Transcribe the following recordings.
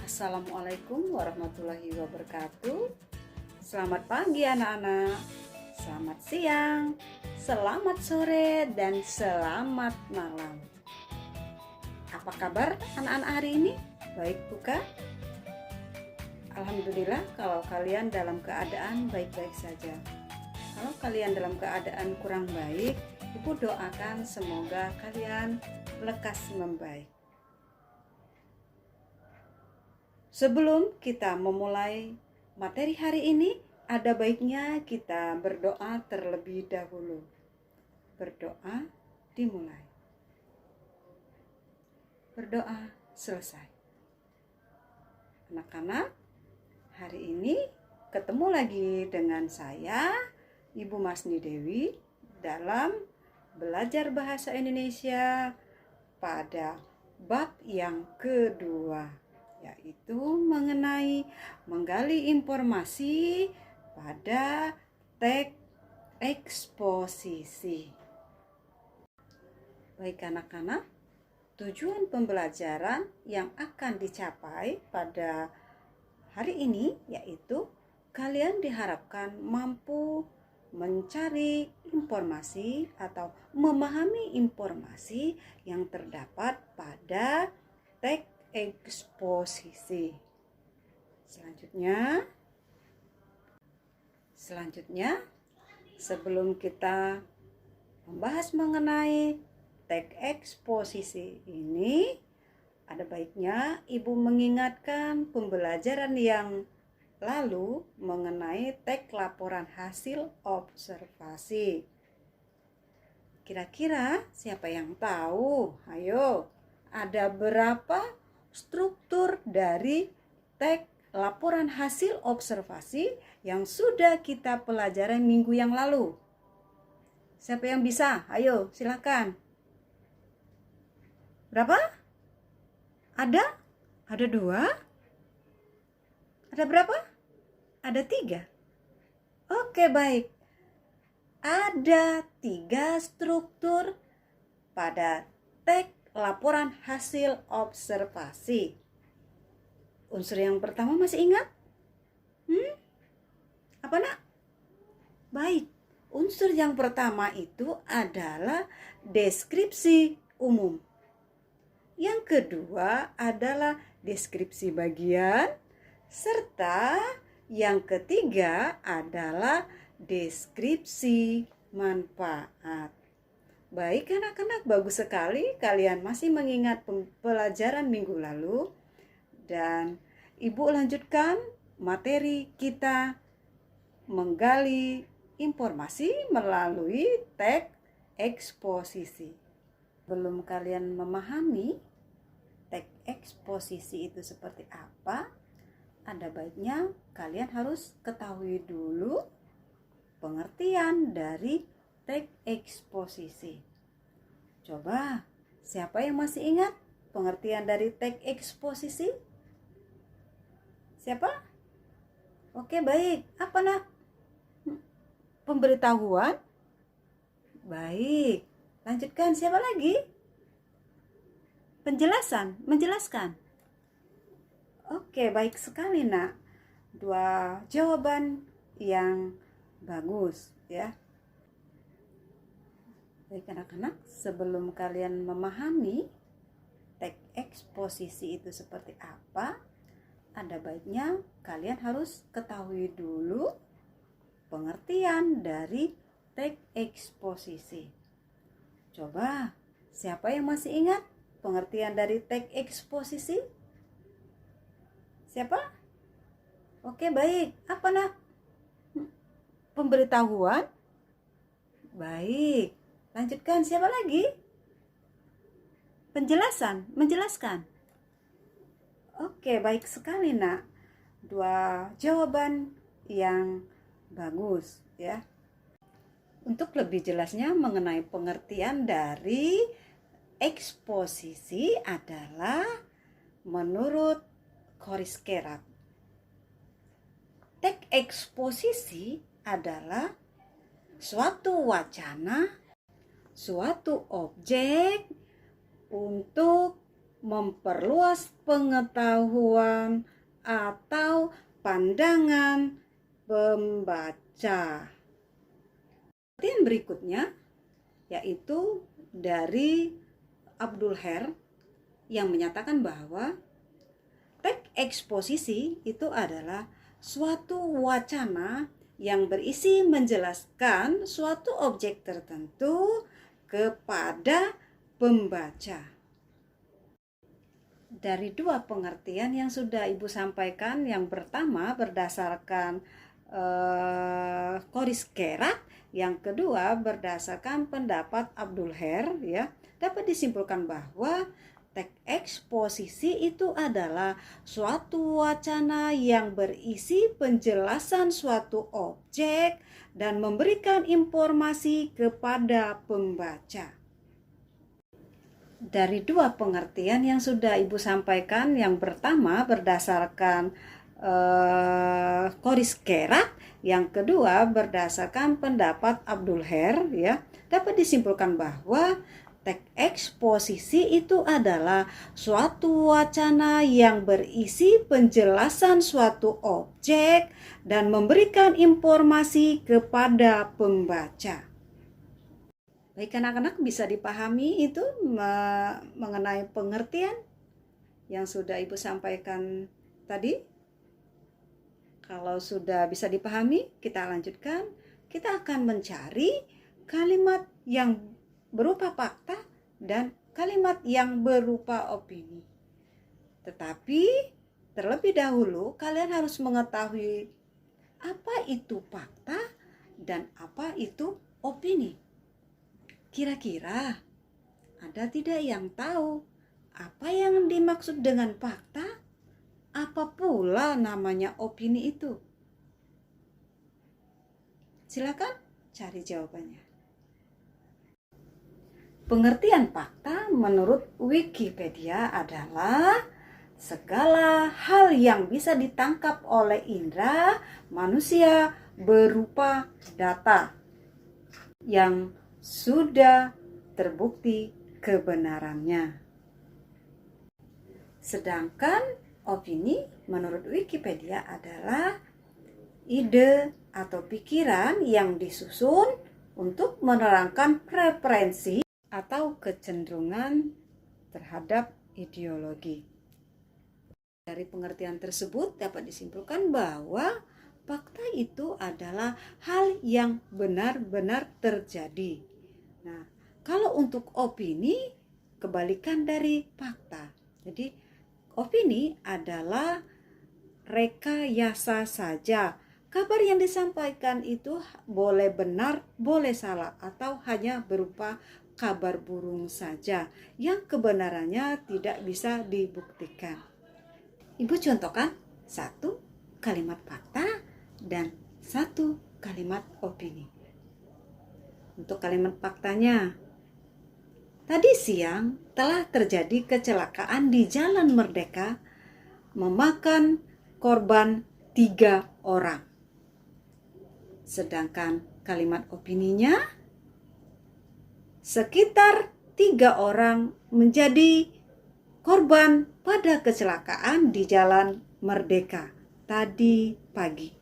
Assalamualaikum warahmatullahi wabarakatuh. Selamat pagi anak-anak, selamat siang, selamat sore, dan selamat malam. Apa kabar anak-anak hari ini? Baik bukan? Alhamdulillah kalau kalian dalam keadaan baik-baik saja. Kalau kalian dalam keadaan kurang baik, Ibu doakan semoga kalian lekas membaik. Sebelum kita memulai materi hari ini, ada baiknya kita berdoa terlebih dahulu. Berdoa dimulai. Berdoa selesai. Anak-anak, hari ini ketemu lagi dengan saya, Ibu Masni Dewi, dalam belajar bahasa Indonesia pada bab yang kedua, yaitu mengenai menggali informasi pada teks eksposisi. Baik anak-anak, tujuan pembelajaran yang akan dicapai pada hari ini yaitu kalian diharapkan mampu mencari informasi atau memahami informasi yang terdapat pada teks eksposisi. Selanjutnya, sebelum kita membahas mengenai teks eksposisi ini, ada baiknya Ibu mengingatkan pembelajaran yang lalu mengenai teks laporan hasil observasi. Kira-kira siapa yang tahu? Ayo, ada berapa struktur dari teks laporan hasil observasi yang sudah kita pelajari minggu yang lalu? Siapa yang bisa? Ayo, silakan. Berapa? Ada? Ada 2? Ada berapa? Ada 3? Oke, baik. Ada 3 struktur pada teks laporan hasil observasi. Unsur yang pertama masih ingat? Apa nak? Baik, unsur yang pertama itu adalah deskripsi umum. Yang kedua adalah deskripsi bagian, serta yang ketiga adalah deskripsi manfaat. Baik anak-anak, bagus sekali kalian masih mengingat pelajaran minggu lalu. Dan Ibu lanjutkan materi kita menggali informasi melalui teks eksposisi. Belum kalian memahami teks eksposisi itu seperti apa, ada baiknya kalian harus ketahui dulu pengertian dari teks eksposisi. Coba, siapa yang masih ingat pengertian dari teks eksposisi? Siapa? Oke, baik. Apa nak? Pemberitahuan? Baik. Lanjutkan, siapa lagi? Penjelasan, menjelaskan. Oke, baik sekali nak. 2 jawaban yang bagus ya. Baik anak-anak, sebelum kalian memahami teks eksposisi itu seperti apa, ada baiknya kalian harus ketahui dulu pengertian dari teks eksposisi. Coba, siapa yang masih ingat pengertian dari teks eksposisi? Siapa? Oke, baik. Apa nak? Pemberitahuan? Baik. Lanjutkan, siapa lagi? Penjelasan, menjelaskan. Oke, baik sekali nak. 2 jawaban yang bagus ya. Untuk lebih jelasnya mengenai pengertian dari eksposisi adalah menurut Coris Kerat. Teks eksposisi adalah suatu wacana, suatu objek untuk memperluas pengetahuan atau pandangan pembaca. Pengertian berikutnya yaitu dari Abdul Her yang menyatakan bahwa teks eksposisi itu adalah suatu wacana yang berisi menjelaskan suatu objek tertentu kepada pembaca. Dari dua pengertian yang sudah Ibu sampaikan, yang pertama berdasarkan Coris Kerat, yang kedua berdasarkan pendapat Abdul Her, ya, dapat disimpulkan bahwa teks eksposisi itu adalah suatu wacana yang berisi penjelasan suatu objek dan memberikan informasi kepada pembaca. Dari dua pengertian yang sudah Ibu sampaikan, yang pertama berdasarkan Coris Kerat, yang kedua berdasarkan pendapat Abdul Her, ya, dapat disimpulkan bahwa teks eksposisi itu adalah suatu wacana yang berisi penjelasan suatu objek dan memberikan informasi kepada pembaca. Baik anak-anak, bisa dipahami itu mengenai pengertian yang sudah Ibu sampaikan tadi? Kalau sudah bisa dipahami, kita lanjutkan. Kita akan mencari kalimat yang berupa fakta dan kalimat yang berupa opini. Tetapi terlebih dahulu kalian harus mengetahui apa itu fakta dan apa itu opini. Kira-kira ada tidak yang tahu apa yang dimaksud dengan fakta? Apa pula namanya opini itu? Silakan cari jawabannya. Pengertian fakta menurut Wikipedia adalah segala hal yang bisa ditangkap oleh indera manusia berupa data yang sudah terbukti kebenarannya. Sedangkan opini menurut Wikipedia adalah ide atau pikiran yang disusun untuk menerangkan preferensi atau kecenderungan terhadap ideologi. Dari pengertian tersebut dapat disimpulkan bahwa fakta itu adalah hal yang benar-benar terjadi. Nah, kalau untuk opini, kebalikan dari fakta. Jadi, opini adalah rekayasa saja. Kabar yang disampaikan itu boleh benar, boleh salah, atau hanya berupa kabar burung saja yang kebenarannya tidak bisa dibuktikan. Ibu contohkan satu kalimat fakta dan satu kalimat opini. Untuk kalimat faktanya, tadi siang telah terjadi kecelakaan di Jalan Merdeka memakan korban 3 orang. Sedangkan kalimat opininya, sekitar 3 orang menjadi korban pada kecelakaan di Jalan Merdeka tadi pagi.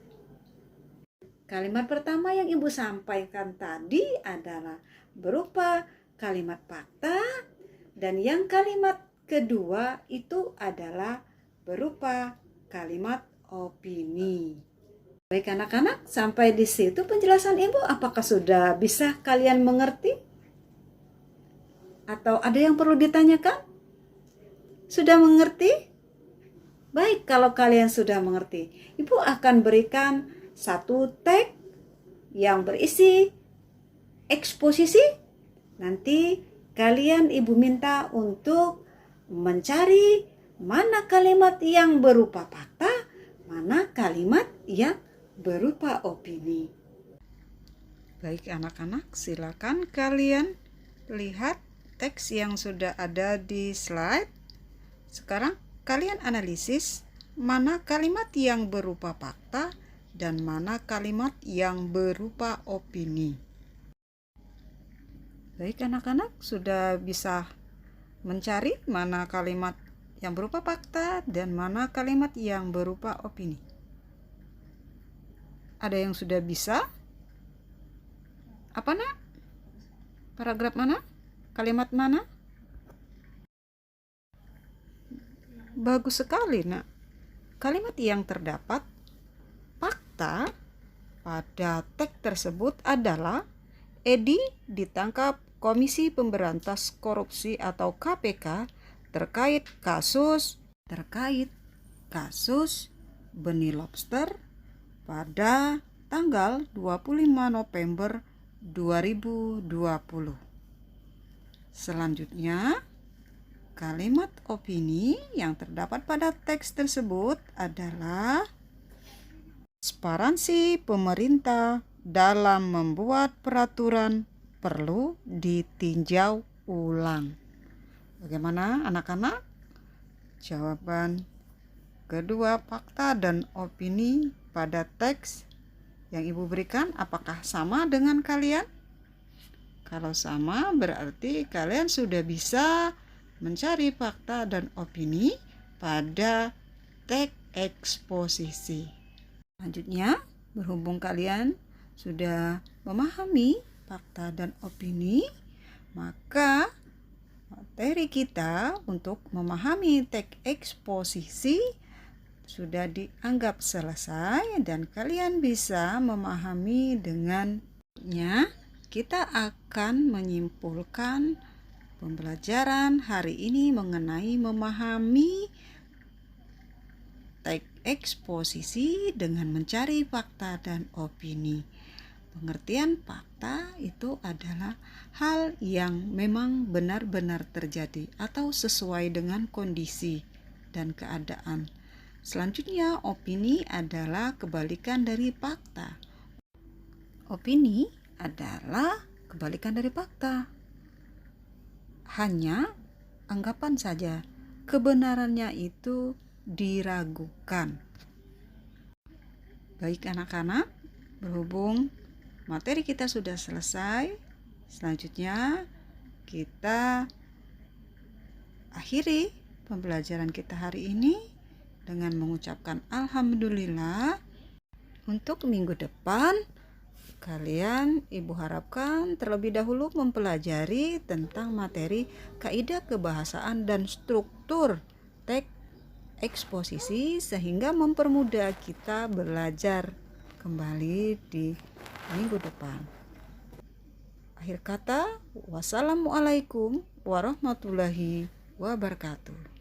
Kalimat pertama yang Ibu sampaikan tadi adalah berupa kalimat fakta, dan yang kalimat kedua itu adalah berupa kalimat opini. Baik anak-anak, sampai di situ penjelasan Ibu. Apakah sudah bisa kalian mengerti? Atau ada yang perlu ditanyakan? Sudah mengerti? Baik, kalau kalian sudah mengerti, Ibu akan berikan satu teks yang berisi eksposisi. Nanti kalian Ibu minta untuk mencari mana kalimat yang berupa fakta, mana kalimat yang berupa opini. Baik anak-anak, silakan kalian lihat teks yang sudah ada di slide. Sekarang kalian analisis mana kalimat yang berupa fakta dan mana kalimat yang berupa opini. Baik anak-anak, sudah bisa mencari mana kalimat yang berupa fakta dan mana kalimat yang berupa opini. Ada yang sudah bisa? Apa nak? Paragraf mana? Kalimat mana? Bagus sekali nak. Kalimat yang terdapat fakta pada teks tersebut adalah Edi ditangkap Komisi Pemberantas Korupsi atau KPK terkait kasus benih lobster pada tanggal 25 November 2020. Selanjutnya, kalimat opini yang terdapat pada teks tersebut adalah transparansi pemerintah dalam membuat peraturan perlu ditinjau ulang. Bagaimana anak-anak? Jawaban kedua fakta dan opini pada teks yang Ibu berikan apakah sama dengan kalian? Kalau sama berarti kalian sudah bisa mencari fakta dan opini pada teks eksposisi. Selanjutnya, berhubung kalian sudah memahami fakta dan opini, maka materi kita untuk memahami teks eksposisi sudah dianggap selesai dan kalian bisa memahami dengannya. Kita akan menyimpulkan pembelajaran hari ini mengenai memahami teks eksposisi dengan mencari fakta dan opini. Pengertian fakta itu adalah hal yang memang benar-benar terjadi atau sesuai dengan kondisi dan keadaan. Selanjutnya, opini adalah kebalikan dari fakta. Opini adalah kebalikan dari fakta. Hanya anggapan saja, kebenarannya itu diragukan. Baik anak-anak, berhubung materi kita sudah selesai, selanjutnya kita akhiri pembelajaran kita hari ini dengan mengucapkan alhamdulillah. Untuk minggu depan kalian Ibu harapkan terlebih dahulu mempelajari tentang materi kaidah kebahasaan dan struktur teks eksposisi sehingga mempermudah kita belajar kembali di minggu depan. Akhir kata, wassalamualaikum warahmatullahi wabarakatuh.